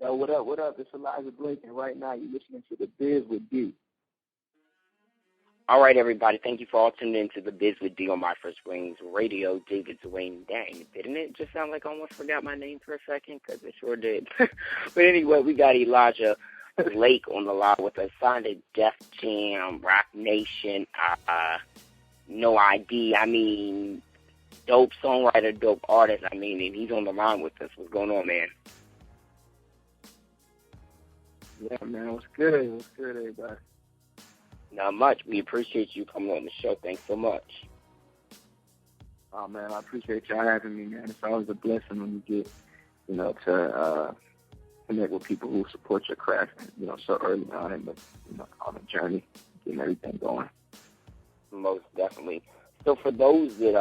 Yo, what up? What up? It's Elijah Blake, and right now you're listening to The Biz with D. All right, everybody. Thank you for all tuning in to The Biz with D on My First Wings Radio. David Dwayne. Dang, didn't it just sound like I almost forgot my name for a second? Because it sure did. But anyway, we got Elijah Blake on the line with us. Signed to Def Jam, Rock Nation, No ID. I mean, dope songwriter, dope artist. I mean, and he's on the line with us. What's going on, man? Yeah, man. What's good? What's good, everybody? Not much. We appreciate you coming on the show. Thanks so much. Oh, man, I appreciate y'all having me, man. It's always a blessing when you get, to connect with people who support your craft, so early on in the, on the journey, getting everything going. Most definitely. So for those that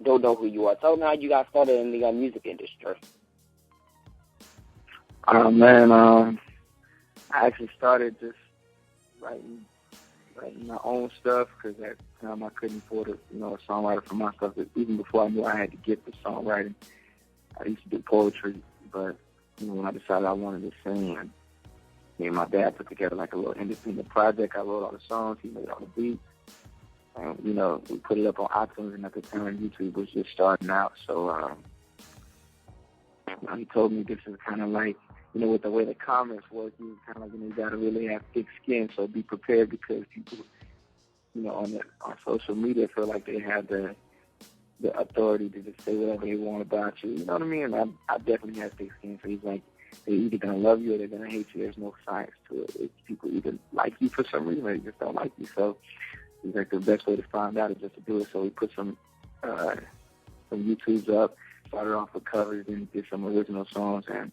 don't know who you are, tell them how you got started in the music industry. Man, I actually started just writing my own stuff because at the time I couldn't afford a songwriter for my stuff. Even before I knew I had to get the songwriting, I used to do poetry. But when I decided I wanted to sing, and me and my dad put together like a little independent project. I wrote all the songs, he made all the beats, and we put it up on iTunes. And at the time, YouTube was just starting out. So he told me this is kind of like, with the way the comments work, you kind of like, you got to really have thick skin. So be prepared because people, on social media feel like they have the authority to just say whatever they want about you. You know what I mean? And I definitely have thick skin. So he's like, they're either going to love you or they're going to hate you. There's no science to it. It's people either like you for some reason or they just don't like you. So he's like, the best way to find out is just to do it. So we put some YouTubes up, started off with covers, then did some original songs, and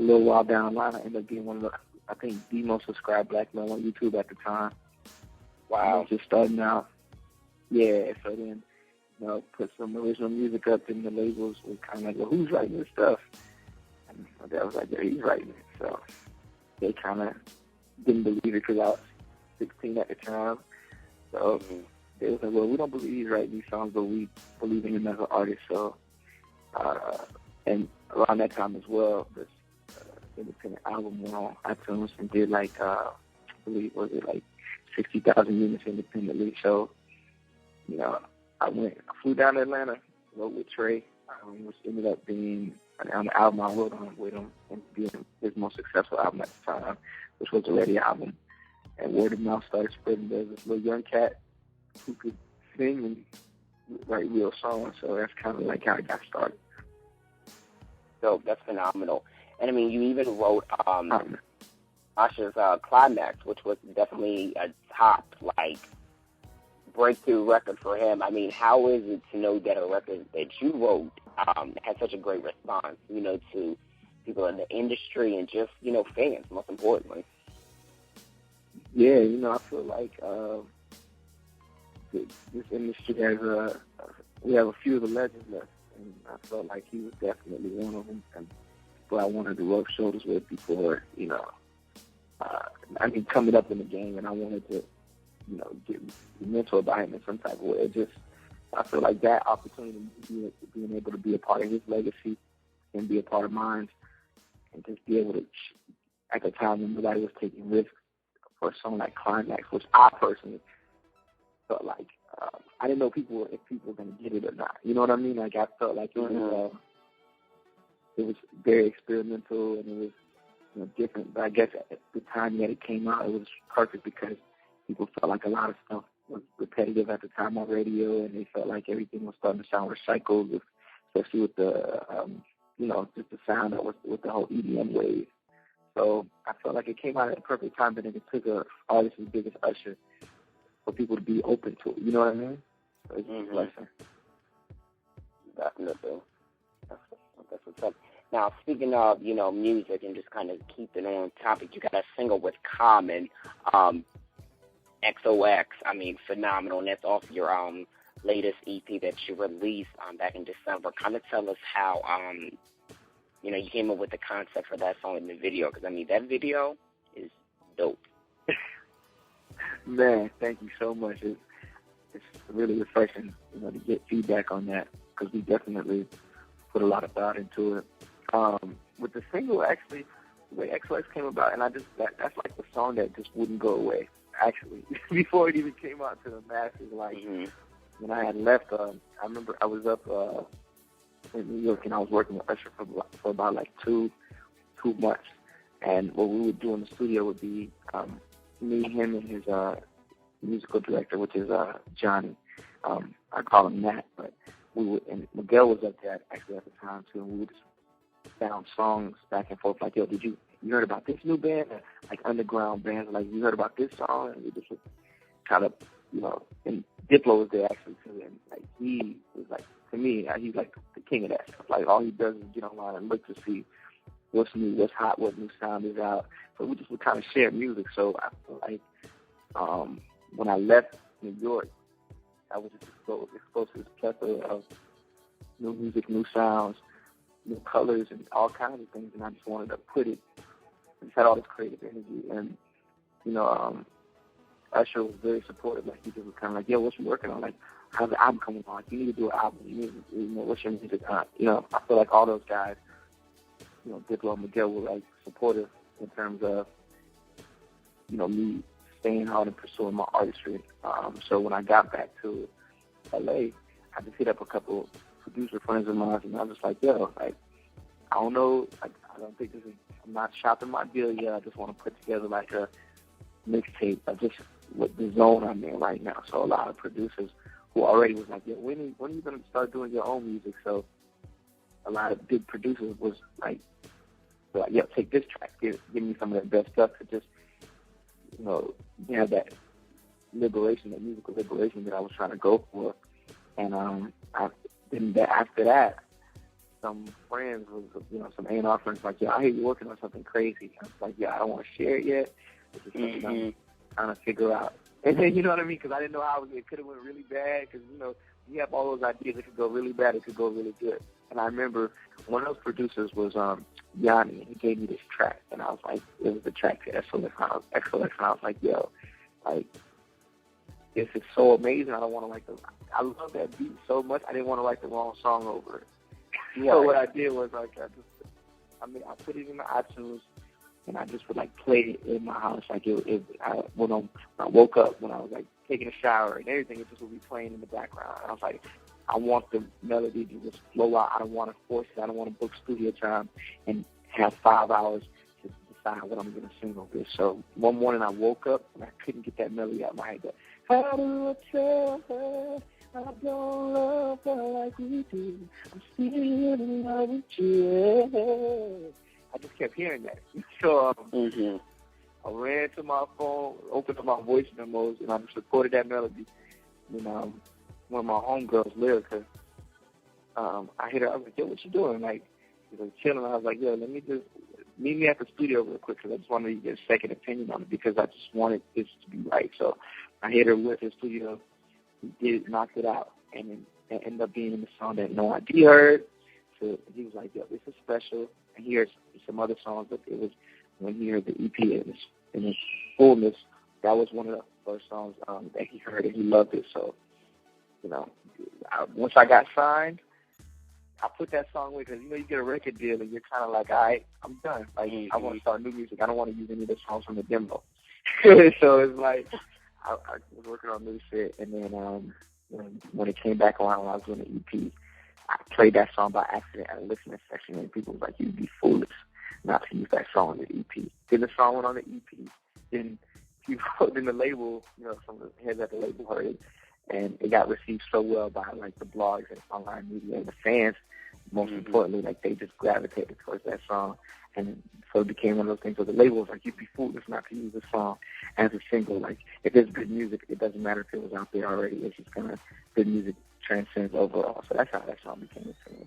a little while down the line, I ended up being one of the most subscribed black men on YouTube at the time. Wow. Just starting out. Yeah, so then, put some original music up, and the labels were kind of like, well, who's writing this stuff? And my dad was like, yeah, he's writing it. So they kind of didn't believe it because I was 16 at the time. So they was like, well, we don't believe he's writing these songs, but we believe in him as an artist. So, and around that time as well, this independent album went on iTunes and did like, I believe, was it like 60,000 units independently. So, I flew down to Atlanta, wrote with Trey, which ended up being on the album I wrote on with him and being his most successful album at the time, which was the Ready album. And word of mouth started spreading. There's this little young cat who could sing and write real songs. So that's kind of like how I got started. So that's phenomenal. And I mean, you even wrote Usher's Climax, which was definitely a top, breakthrough record for him. I mean, how is it to know that a record that you wrote had such a great response, to people in the industry and just, fans, most importantly? Yeah, I feel like this industry has we have a few of the legends left, and I felt like he was definitely one of them. And I wanted to rub shoulders with before, coming up in the game, and I wanted to, get mentored by him in some type of way. I feel like that opportunity, being able to be a part of his legacy and be a part of mine, and just be able to, at the time when nobody was taking risks for a song like Climax, which I personally felt like, I didn't know if people were going to get it or not. You know what I mean? Like, I felt like it was very experimental, and it was different. But I guess at the time that it came out, it was perfect because people felt like a lot of stuff was repetitive at the time on radio, and they felt like everything was starting to sound recycled, especially with the, just the sound that was with the whole EDM wave. So I felt like it came out at a perfect time, but it took an artist as big as Usher for people to be open to it. You know what I mean? So it's a blessing. Definitely. That's what's up. Now, speaking of, music and just kind of keeping on topic, you got a single with Common, XOX. I mean, phenomenal. And that's off your latest EP that you released back in December. Kind of tell us how, you came up with the concept for that song and the video. Because, I mean, that video is dope. Man, thank you so much. It's really refreshing, to get feedback on that, because we definitely put a lot of thought into it. With the single, actually, the way XOX came about, and that's like the song that just wouldn't go away, actually. Before it even came out to the masses, like, when I had left, I remember I was up in New York, and I was working with Usher for about, like, two months. And what we would do in the studio would be me, him, and his musical director, which is Johnny. I call him Nat, but we would, and Miguel was up there actually at the time too, and we would just bounce songs back and forth like, yo, you heard about this new band? Like underground bands, like, you heard about this song? And we just would kind of, and Diplo was there actually too, and like he was like, to me, he's like the king of that stuff. Like all he does is get online and look to see what's new, what's hot, what new sound is out. So we just would kind of share music. So I feel like when I left New York, I was just exposed to this plethora of new music, new sounds, new colors, and all kinds of things. And I just wanted to put it, I just had all this creative energy. And, Usher was very supportive. Like, he just was kind of like, yo, what you working on? Like, how's the album coming on? Like, you need to do an album. You need to, what's your music on? I feel like all those guys, Diplo and Miguel were, like, supportive in terms of, me staying hard and pursuing my artistry. So when I got back to L.A., I just hit up a couple producer friends of mine, and I was just like, yo, like, I don't know, like, I don't think I'm not shopping my deal yet. I just want to put together, like, a mixtape of just what the zone I'm in right now. So a lot of producers who already was like, yo, when are you going to start doing your own music? So a lot of big producers was like, yo, take this track, give me some of the best stuff to just, have that liberation, that musical liberation that I was trying to go for. And after that, some friends was, some A&R friends like, yo, I hear you working on something crazy. I was like, yeah, I don't want to share it yet. This is something I'm trying to figure out. And then, you know what I mean? Because I didn't know how it could have went really bad. Because, you have all those ideas. It could go really bad. It could go really good. And I remember one of those producers was Yanni, and he gave me this track. And I was like, it was the track to XOX. And I was like, yo, like, this is so amazing. I don't want to I love that beat so much. I didn't want to write the wrong song over it. So what I did was, like, I put it in the iTunes, and I just would, like, play it in my house. Like, when I woke up, when I was, like, taking a shower and everything, it just would be playing in the background. And I was like, I want the melody to just flow out. I don't want to force it. I don't want to book studio time and have 5 hours to decide what I'm going to sing over this. So one morning I woke up, and I couldn't get that melody out of my head. But, how do I tell her I don't love her like we do? I'm still in love with you. I just kept hearing that. So I ran to my phone, opened up my voice memos, and I just recorded that melody. And one of my homegirls, Lyrica, I hit her. I was like, yo, what you doing? Like, she was chilling. I was like, yo, let me just meet me at the studio real quick, because I just wanted to get a second opinion on it, because I just wanted this to be right. So I hit her with the studio. We knocked it out, and it ended up being in the song that No ID heard. So he was like, yo, this is special. And he heard some other songs, but it was when he heard the EP in its fullness, that was one of the first songs that he heard, and he loved it. So, once I got signed, I put that song away, because, you get a record deal, and you're kind of like, all right, I'm done. Like, I want to start new music. I don't want to use any of the songs from the demo. So it's like, I was working on new shit, and then when it came back around when I was doing the EP, I played that song by accident at a listening section, and people was like, you'd be foolish not to use that song on the EP. Then the song went on the EP. Then the label, some of the heads at the label heard it, and it got received so well by, like, the blogs and online media and the fans. Most importantly, like, they just gravitated towards that song. And so it became one of those things where the label was like, you'd be foolish not to use this song as a single. Like, if it's good music, it doesn't matter if it was out there already. It's just kind of good music transcends overall. So that's how that song became a single.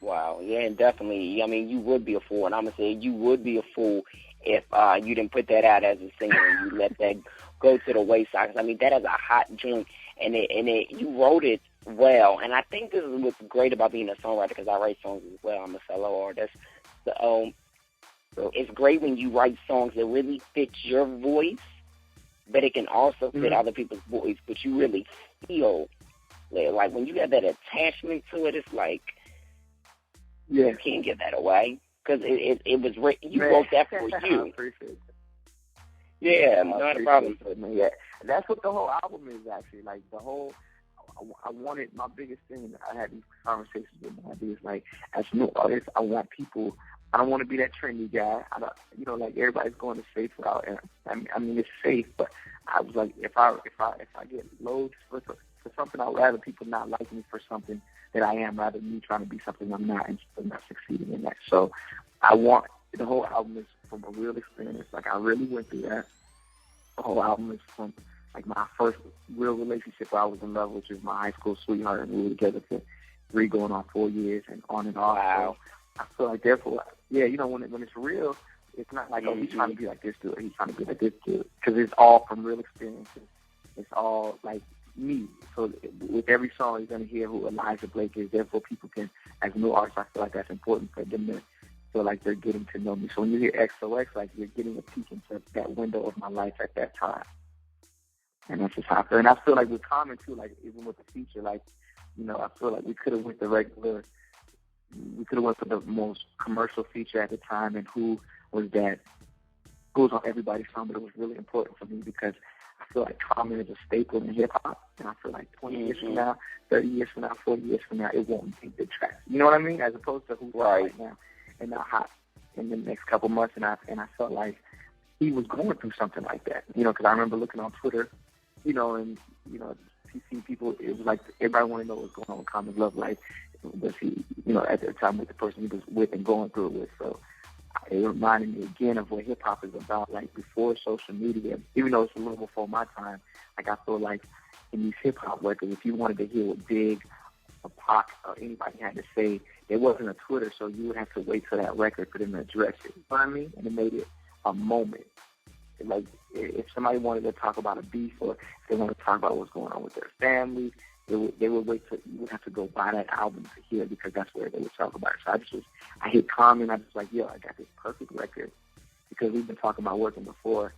Wow, yeah, and definitely. I mean, you would be a fool, and I'm going to say you would be a fool if you didn't put that out as a single and you let that go to the wayside. 'Cause, I mean, that is a hot joint, and you wrote it well. And I think this is what's great about being a songwriter, because I write songs as well. I'm a solo artist. So it's great when you write songs that really fit your voice, but it can also fit other people's voice, but you really feel like when you have that attachment to it, it's like Yeah. You can't give that away because it was you Man, wrote that for you. I appreciate it. Yeah, not a problem. Yeah, that's what the whole album is actually. Like the whole, I wanted, my biggest thing. I had these conversations with my ideas. Like as new artists, I want people. I don't want to be that trendy guy. I don't, like everybody's going the safe route, and I mean it's safe. But I was like, if I get loads for something, I'd rather people not like me for something that I am, rather than me trying to be something I'm not and still not succeeding in that. So I want the whole album is from a real experience. Like I really went through that. The whole album is from like my first real relationship where I was in love, which is my high school sweetheart, and we were together for 3 going on 4 years and on and off. Wow. So I feel like therefore, yeah, when it's real, it's not like, oh, he's trying to be like this dude, or he's trying to be like this dude, because it's all from real experiences. It's all like me. So with every song, you're going to hear who Elijah Blake is. Therefore, people can, as new artists, I feel like that's important for them to feel like they're getting to know me. So when you hear XOX, like you're getting a peek into that window of my life at that time. And that's just how I feel. And I feel like with Common, too, like even with the feature, like, I feel like we could have went for the most commercial feature at the time, and who was on everybody's song, but it was really important for me because I feel like Common is a staple in hip-hop, and I feel like 20 years from now, 30 years from now, 40 years from now, it won't be the track. You know what I mean? As opposed to who's right now and not hot in the next couple months, and I felt like he was going through something like that, because I remember looking on Twitter, and, you see people, it was like everybody wanted to know what was going on with Common's love life. Was he, at the time with the person he was with and going through it with. So it reminded me again of what hip-hop is about, like before social media, even though it's a little before my time. Like I feel like in these hip-hop records, if you wanted to hear what Big or Pac or anybody had to say, there wasn't a Twitter, so you would have to wait for that record for them to address it. You know what I mean? And it made it a moment. Like if somebody wanted to talk about a beef, or if they wanted to talk about what's going on with their family, they would wait till you would have to go buy that album to hear it, because that's where they would talk about it. So I hit Common, I was like, yo, I got this perfect record, because we've been talking about working before.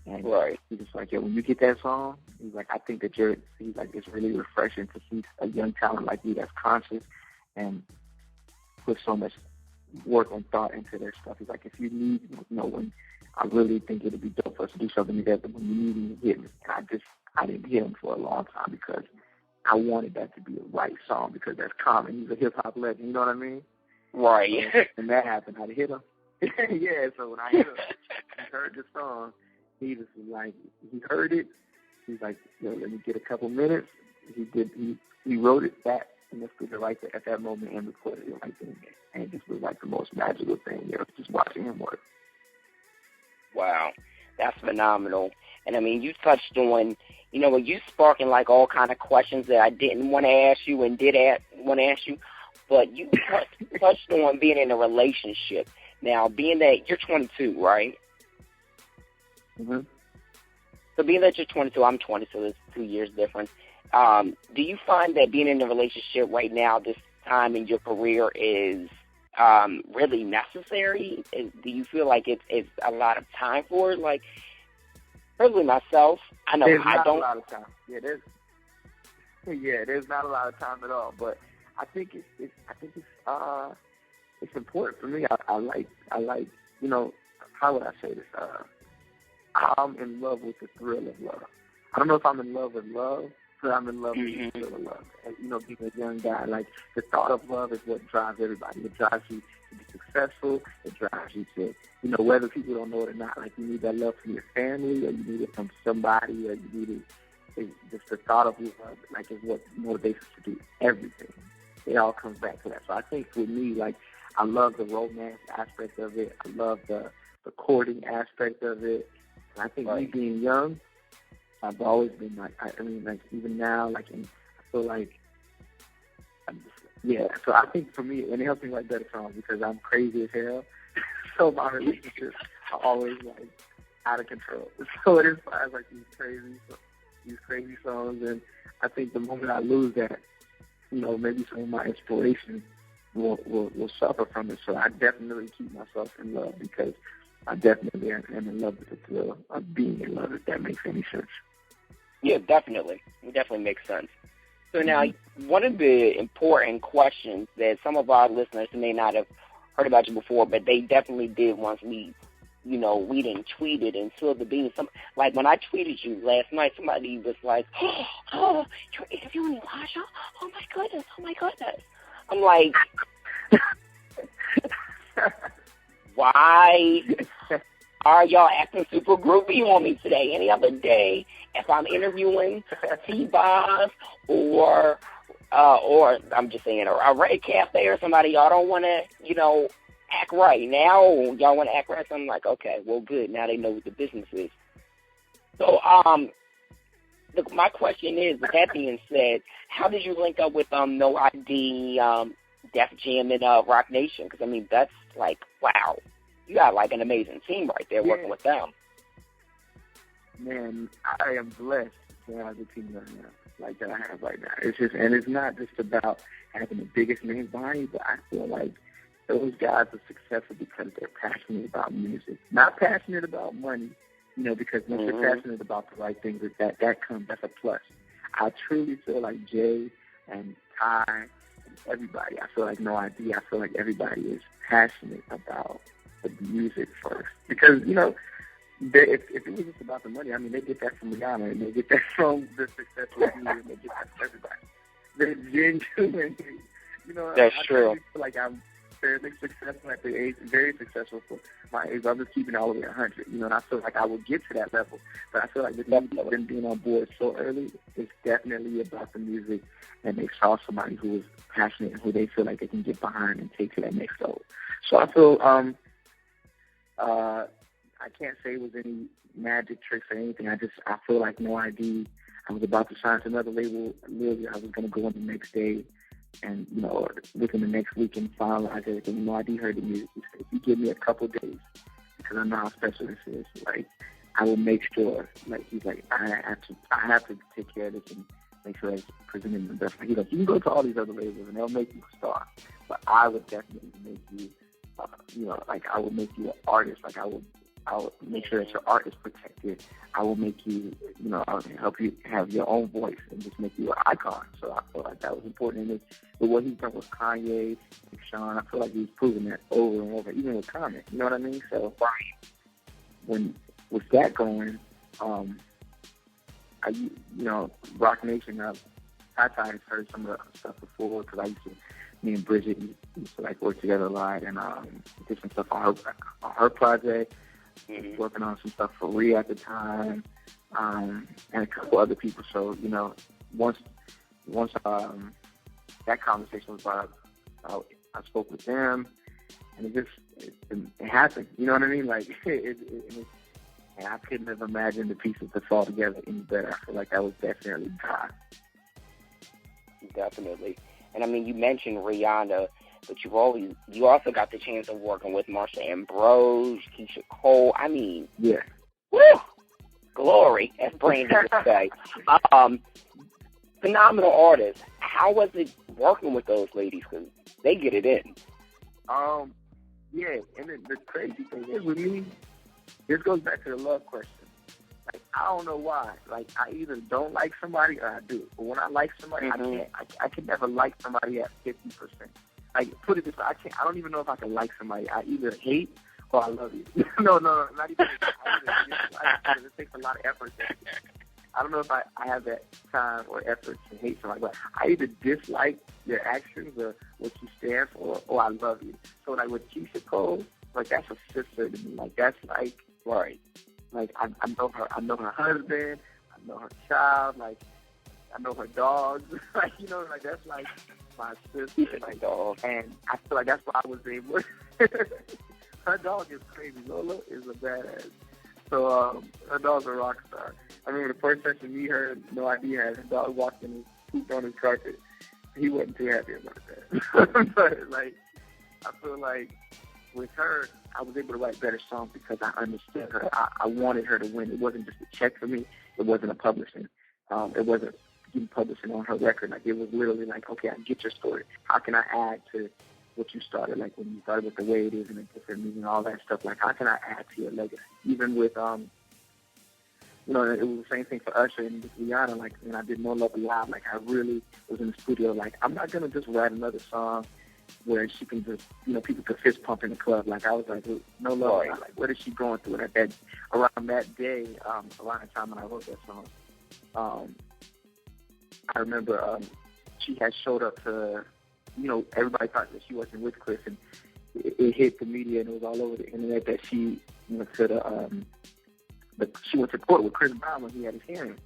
And he's just like, yo, when you get that song, he's like, I think that he's like, it's really refreshing to see a young talent like you that's conscious and put so much work and thought into their stuff. He's like, if you need, when I really think it'd be dope for us to do something together, when you need me, hit me. And I didn't hit him for a long time because I wanted that to be a right song, because that's Common. He's a hip-hop legend, you know what I mean? Right. And that happened. I hit him. Yeah, so when I hit him, he heard the song, he just was like, he heard it. He's like, yo, let me get a couple minutes. He wrote it back in the studio right there at that moment and recorded it right there. And it just was like the most magical thing, just watching him work. Wow, that's phenomenal. And I mean, you touched on, you sparking like all kind of questions that I didn't want to ask you and did want to ask you, but you touched on being in a relationship. Now, being that you're 22, right? Mm-hmm. So being that you're 22, I'm 20, so there's 2 years difference. Do you find that being in a relationship right now, this time in your career, is really necessary? Do you feel like it's a lot of time for it? Like, personally, myself, I know I don't. There's not a lot of time. There's not a lot of time at all. But I think it's important for me. I like how would I say this? I'm in love with the thrill of love. I don't know if I'm in love with love, but I'm in love with the thrill of love. And, being a young guy, like the thought of love is what drives everybody. It drives you to be successful. It drives you to, whether people don't know it or not, like you need that love from your family, or you need it from somebody, or you need it. Just the thought of love, like, is what motivates us to do everything. It all comes back to that. So I think for me, like, I love the romance aspect of it. I love the courting aspect of it. And I think me being young, I've always been like, even now, like, I feel like, so I think for me, and it helps me write better songs because I'm crazy as hell. So my relationships are always, like, out of control. So it inspires, like, these crazy songs. And I think the moment I lose that, maybe some of my inspiration will suffer from it. So I definitely keep myself in love, because I definitely am in love with the thrill of being in love, if that makes any sense. Yeah, definitely. It definitely makes sense. So now, one of the important questions that some of our listeners may not have heard about you before, but they definitely did once we didn't tweet it and spilled the beans. Like when I tweeted you last night, somebody was like, "Oh, you're interviewing Elijah? Oh my goodness! Oh my goodness!" I'm like, why are y'all acting super groupie on me today? Any other day, if I'm interviewing T-Boz or I'm just saying a Red Cafe or somebody, y'all don't want to, act right. Now y'all want to act right. So I'm like, okay, well, good. Now they know what the business is. So, my question is, with that being said, how did you link up with No ID, Def Jam, and Rock Nation? Because, I mean, that's like, wow. You got, like, an amazing team right there working with them. Man, I am blessed to have the team right now, like that I have right now. It's not just about having the biggest names behind you, but I feel like those guys are successful because they're passionate about music. Not passionate about money, because once you're passionate about the right things, that's a plus. I truly feel like Jay and Ty and everybody, I feel like No ID, I feel like everybody is passionate about the music first. Because, if it was just about the money, I mean, they get that from Rihanna, and they get that from the successful music, and they get that from everybody. They're genuine. That's I true. feel like I'm fairly successful at the age, very successful for my age. I'm just keeping it all the way 100, and I feel like I will get to that level. But I feel like them being on board so early is definitely about the music, and they saw somebody who was passionate and who they feel like they can get behind and take to that next level. So I feel, I can't say it was any magic tricks or anything. I feel like No ID, I was about to sign to another label. Literally, I was going to go in the next day and, within the next week and finalize everything. No ID heard the music. He said, if you give me a couple days, because I know how special this is, like, I will make sure, like, he's like, I have to take care of this and make sure it's presented in the best way. He's like, you can go to all these other labels and they'll make you a star, but I would definitely make you, I will make you an artist. Like, I will make sure that your art is protected. I will make you, I'll help you have your own voice and just make you an icon. So I feel like that was important. And with what he's done with Kanye, with Sean, I feel like he's proven that over and over, even with Common. You know what I mean? So with that going, Rock Nation, Ty has heard some of the stuff before because me and Bridget used to like work together a lot and did some stuff on her project. Working on some stuff for Rhea at the time, and a couple other people. So, once that conversation was brought up, I spoke with them, and it happened. You know what I mean? Like, and I couldn't have imagined the pieces to fall together any better. I feel like that was definitely God. Definitely. And I mean, you mentioned Rihanna, but you also got the chance of working with Marsha Ambrose, Keisha Cole. I mean, yeah, woo, glory, as Brandon would say. Phenomenal artists. How was it working with those ladies? Because they get it in. Yeah, and the crazy thing is with me, this goes back to the love question. Like, I don't know why. Like, I either don't like somebody or I do. But when I like somebody, I can never like somebody at 50%. Like, put it this way, I don't even know if I can like somebody. I either hate or I love you. No, not even. It takes a lot of effort. I don't know if I have that time or effort to hate somebody, but I either dislike your actions or what you stand for, or I love you. So, like, with Keisha Cole, like, that's a sister to me. Like, that's like, right. Like, I know her husband, I know her child, like, I know her dogs. Like, like, that's like my sister, like, dog. And I feel like that's why I was able. Her dog is crazy. Lola is a badass. So her dog's a rock star. I remember the first time to meet her, No ID had his dog walked in and pooped on his carpet. He wasn't too happy about that. But, like, I feel like with her, I was able to write better songs because I understood her. I wanted her to win. It wasn't just a check for me. It wasn't a publishing. It wasn't getting publishing on her record. Like, it was literally like, okay, I get your story. How can I add to what you started? Like, when you started with The Way It Is and the different meaning, all that stuff. Like, how can I add to your legacy? Even with you know, it was the same thing for Usher and Rihanna. Like, when I did No Love Alive, like, I really was in the studio. Like, I'm not gonna just write another song where she can just, you know, people could fist pump in the club. Like, I was like, No Love Alive. Like, what is she going through? And around that day, around the time when I wrote that song, I remember she had showed up to, you know, everybody thought that she wasn't with Chris, and it hit the media and it was all over the internet that she went to she went to court with Chris Brown when he had his hearing.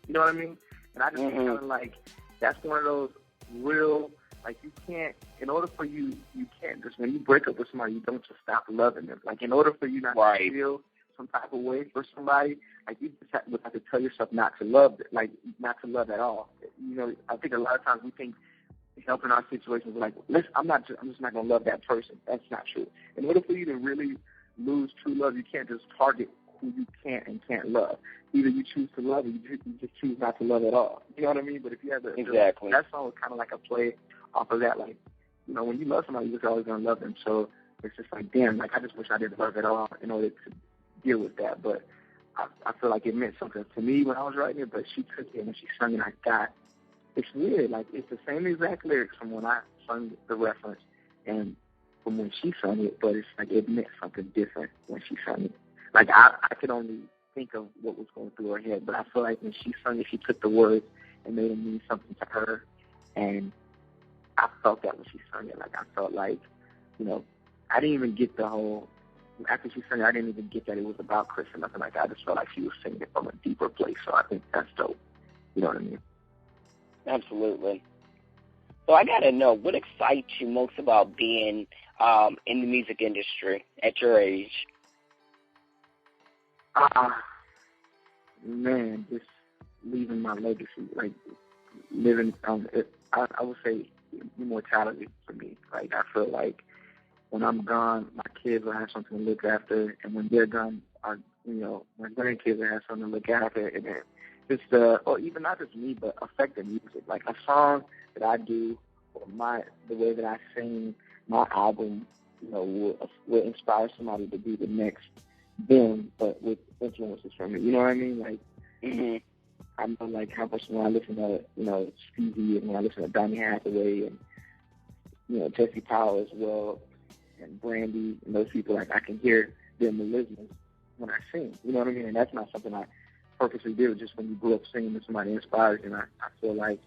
You know what I mean? And I just feel kind of like that's one of those real, like, you can't, in order for you can't just, when you break up with somebody, you don't just stop loving them. Like, in order for you not to feel some type of way for somebody, like, you just have to tell yourself not to love, like, not to love at all. You know, I think a lot of times we think helping our situations, we're like, I'm just not going to love that person. That's not true. In order for you to really lose true love, you can't just target who you can't and can't love. Either you choose to love or you just choose not to love at all. You know what I mean? But if you have that song was kind of like a play off of that. Like, you know, when you love somebody, you're just always going to love them. So it's just like, damn, like, I just wish I didn't love at all in order to deal with that. But I feel like it meant something to me when I was writing it, but she took it and when she sung it, it's weird. Like, it's the same exact lyrics from when I sung the reference and from when she sung it, but it's like it meant something different when she sung it. Like, I could only think of what was going through her head, but I feel like when she sung it, she took the words and made them mean something to her, and I felt that when she sung it. Like, I felt like, you know, I didn't even get the whole, after she sang it, I didn't even get that it was about Chris or nothing like that. I just felt like she was singing it from a deeper place, so I think that's dope. You know what I mean? Absolutely. So I got to know, what excites you most about being in the music industry at your age? Man, just leaving my legacy, like living. I would say immortality for me. Like, I feel like when I'm gone, my kids will have something to look after, and when they're gone, my grandkids will have something to look after, and then just or even not just me, but affect the music. Like, a song that I do, or the way that I sing, my album, you know, will inspire somebody to be the next them, but with influences from it. You know what I mean? Like, I know, like, how much when I listen to, you know, Stevie, and when I listen to Donny Hathaway, and, you know, Jesse Powell as well, and Brandy, and those people, like, I can hear them listening when I sing. You know what I mean? And that's not something I purposely do. Just when you grew up singing and somebody inspires you, and I feel like,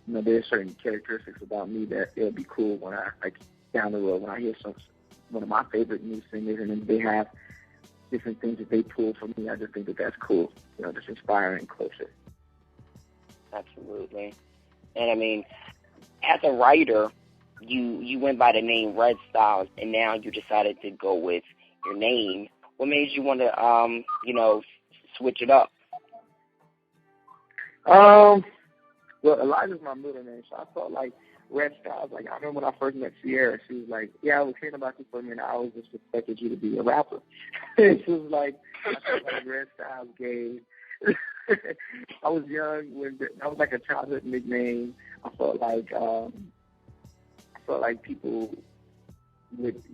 you know, there's certain characteristics about me that it'll be cool when I, like, down the road, when I hear one of my favorite new singers, and then they have different things that they pull from me, I just think that that's cool. You know, just inspiring closer. Absolutely. And I mean, as a writer, you went by the name Red Styles, and now you decided to go with your name. What made you want to, switch it up? Well, Elijah's my middle name, so I felt like Red Styles. Like, I remember when I first met Sierra, she was like, "Yeah, I was hearing about you for a minute. I always just expected you to be a rapper." She was like, I felt like Red Styles gave. I was young when that was like a childhood nickname. I felt like people didn't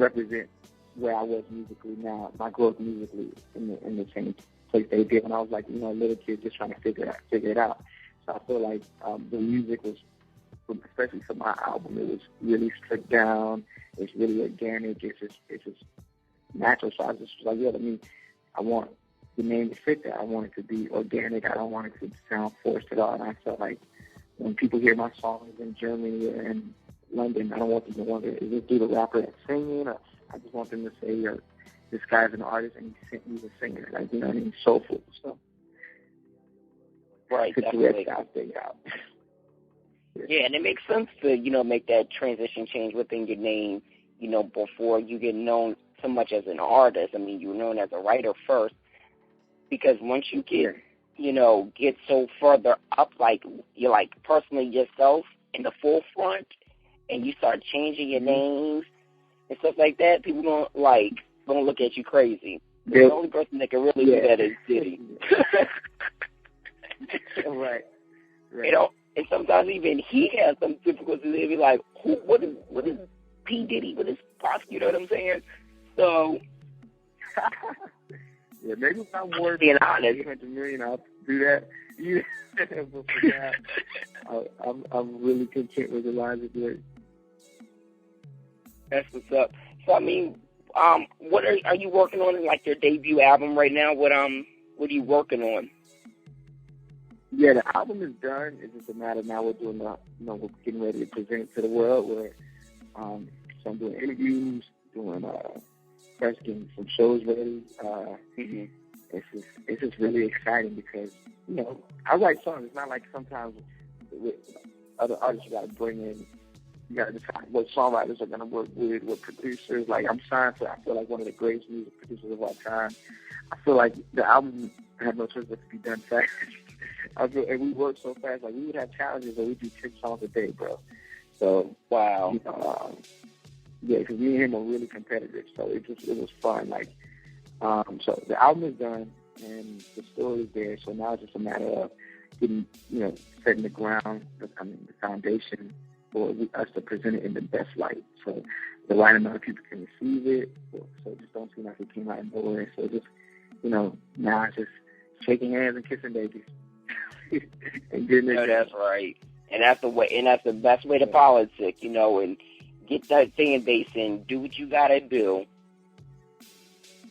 represent where I was musically now, my growth musically in the same place they did when I was like, you know, a little kid just trying to figure it out. So I feel like the music was, especially for my album, it was really stripped down. It's really organic. It's just natural. So I just was like, yeah, I want the name to fit that. I want it to be organic. I don't want it to sound forced at all. And I felt like when people hear my songs in Germany or in London, I don't want them to wonder, is this dude a rapper that's singing? Or I just want them to say, this guy's an artist and he's a singer. Like, you know what I mean? Soulful. So. Right, definitely. Yeah, and it makes sense to, make that transition change within your name, before you get known so much as an artist. I mean, you were known as a writer first, because once you get, get so further up, like, you're like personally yourself in the forefront, and you start changing your names and stuff like that, people gonna look at you crazy. The only person that can really do that is Diddy. Right. And sometimes even he has some difficulties. They'll be like, what is P. Diddy? What is Prosecutor? You know what I'm saying? So, Yeah, maybe if I'm worth being honest. $800 million, I'll do that. Yeah, but for now, I'm really content with Elijah Drake. That's what's up. So I mean, what are you working on? Like your debut album right now? What are you working on? Yeah, the album is done. It's just a matter now we're doing we're getting ready to present it to the world. So I'm doing interviews, doing getting some shows ready. It's just really exciting because I write songs. It's not like sometimes with other artists you got to bring in. You got to decide what songwriters are going to work with, what producers. Like I'm signed to, I feel like one of the greatest music producers of all time. I feel like the album had no choice but to be done fast. And we work so fast. Like we would have challenges where we do 10 songs a day, bro. So wow. Yeah, because me and him are really competitive. So it was fun. Like so the album is done and the story is there. So now it's just a matter of getting setting the ground, the foundation for us to present it in the best light. So the right amount of people can receive it. So it just don't seem like it came out of nowhere. So just now it's just shaking hands and kissing babies. And that's right. And that's the way. And that's the best way to politic, and get that fan base and do what you gotta do.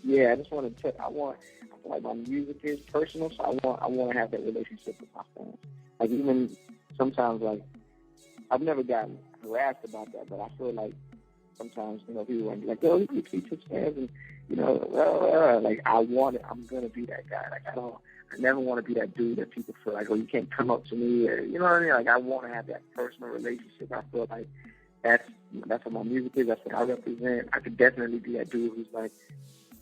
Yeah, I just want to. I feel like my music is personal, so I want to have that relationship with my fans. Like even sometimes, like I've never gotten harassed about that, but I feel like sometimes people are like, "Yo, you can teach his fans," and like I'm gonna be that guy. Like I never want to be that dude that people feel like, oh, you can't come up to me, or you know what I mean? Like I want to have that personal relationship. I feel like that's what my music is. That's what I represent. I could definitely be that dude who's like,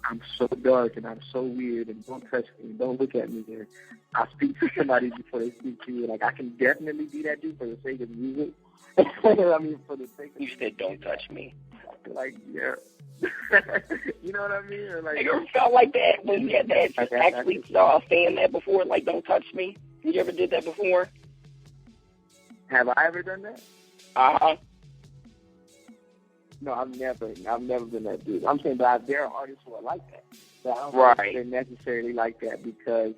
I'm so dark and I'm so weird and don't touch me, don't look at me there. I'll speak to somebody before they speak to you. Like I can definitely be that dude for the sake of music. I mean, for the sake of you said, don't touch me. Like, yeah. You know what I mean? Or like, you ever felt like that when you had that actually saw a fan that before, like, don't touch me? You ever did that before? Have I ever done that? Uh-huh. No, I've never been that dude. I'm saying, but there are artists who are like that. But I don't think they're necessarily like that because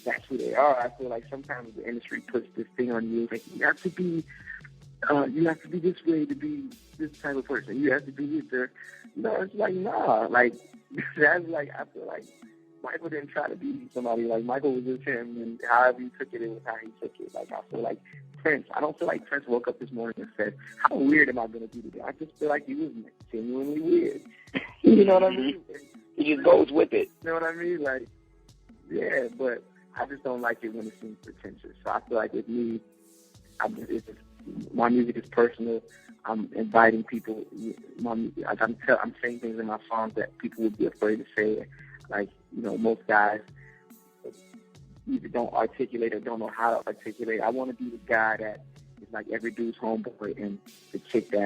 that's who they are. I feel like sometimes the industry puts this thing on you, like you have to be this way to be this type of person. You have to be this. It's like nah. Like that's like I feel like Michael didn't try to be somebody. Like Michael was just him, and however he took it, it was how he took it. Like I feel like Prince. I don't feel like Prince woke up this morning and said, "How weird am I going to be today?" I just feel like he was genuinely weird. You know what I mean? He just goes with it. You know what I mean? Like, yeah, but I just don't like it when it seems pretentious. So I feel like with me, my music is personal. I'm inviting people. I'm saying things in my songs that people would be afraid to say. Like, most guys either don't articulate or don't know how to articulate. I want to be the guy that is like every dude's homeboy and the chick that